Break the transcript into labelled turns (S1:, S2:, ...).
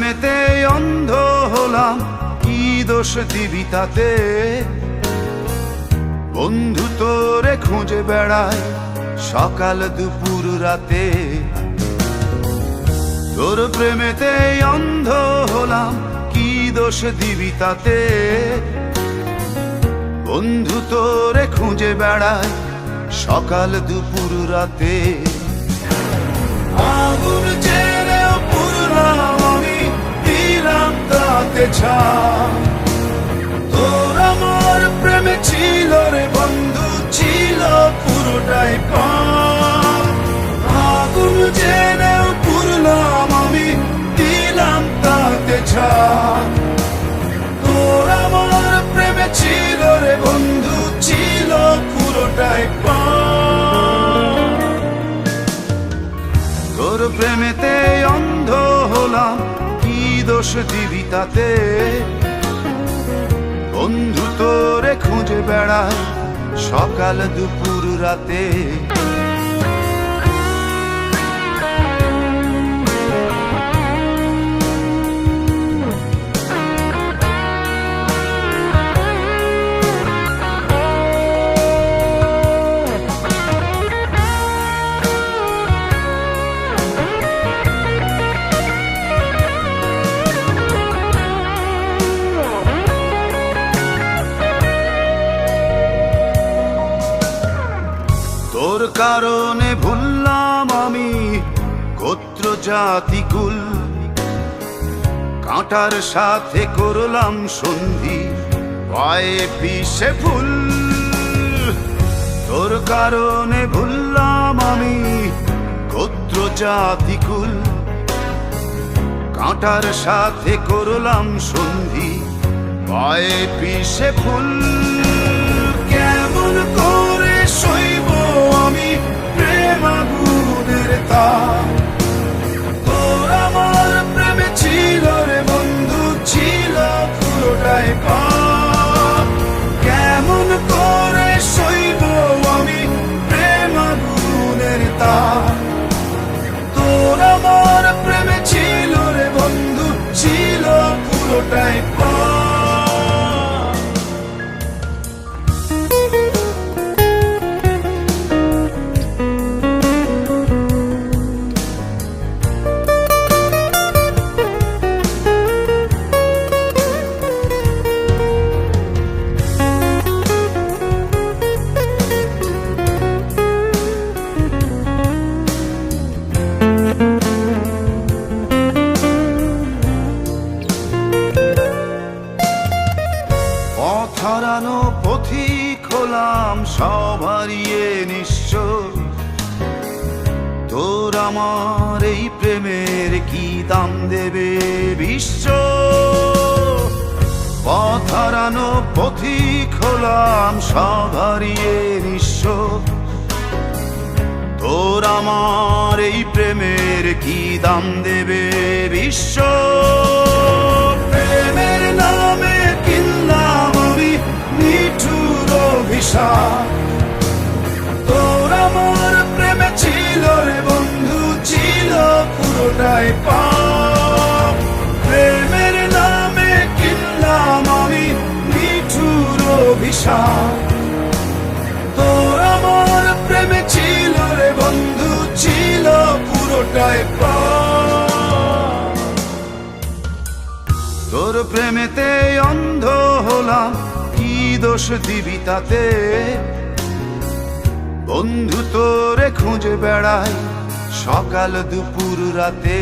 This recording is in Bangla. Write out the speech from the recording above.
S1: প্রেমেতে অন্ধ হলাম, কি দোষ দিবি তাতে? বন্ধু তোরে খুঁজে বেড়ায় সকাল দুপুর রাতে। তোর প্রেমেতে অন্ধ হলাম, কি দোষ দিবি তাতে? বন্ধু তোরে খুঁজে বেড়ায় সকাল দুপুর রাতে। আগুন জেলেও পুরলাম আমি, দিলাম তাতে ছাই। তোর আমার প্রেমে ছিল রে বন্ধু, ছিল পুরোটাই পাপ। আগুন জেলেও পুরলাম আমি, দিলাম তাতে ছাই। তোর আমার প্রেমে ছিল রে বন্ধু, ছিল পুরোটাই পাপ। তোর প্রেমেতে অন্ধ হলাম, কি দোষ দিবি তাতে? বন্ধু তোরে খুঁজে বেড়ায় সকাল দুপুর রাতে। তোর কারণে ভুললাম আমি গোত্র জাতি কুল, কাঁটার সাথে করলাম সন্ধি, পায়ে পিষে ফুল। তোর কারণে ভুললাম আমি গোত্র জাতি কুল, কাঁটার সাথে করলাম সন্ধি, পায়ে পিষে ফুল। কেমন করে সইব আমি প্রেম আগুনের তাপ? তোর আমার প্রেমে ছিল রে বন্ধু, ছিল পুরোটাই পাপ। কেমন করে সইব আমি প্রেম আগুনের তাপ? তোর আমার প্রেমে ছিল রে বন্ধু, ছিল পুরোটাই পাপ। হারানো পথিক হলাম সব হারিয়ে নিঃস্ব। তোর আমার এই প্রেমের কি দাম দেবে বিশ্ব? পথ হারানো পথিক হলাম সব হারিয়ে নিঃস্ব। তোর আমার এই প্রেমের কি দাম দেবে বিশ্ব? প্রেমের নামে কিনলাম আমি নিঠুর অভিশাপ। তোর আমার প্রেমে ছিল রে বন্ধু, ছিল পুরোটাই পাপ। প্রেমের নামে কিনলাম আমি নিঠুর অভিশাপ। তোর আমার প্রেমে ছিল রে বন্ধু, ছিল পুরোটাই পাপ। তোর প্রেমেতে অন্ধ হলাম, কি দোষ দিবি তাতে? বন্ধু তোরে খুঁজে বেড়ায় সকাল দুপুর রাতে।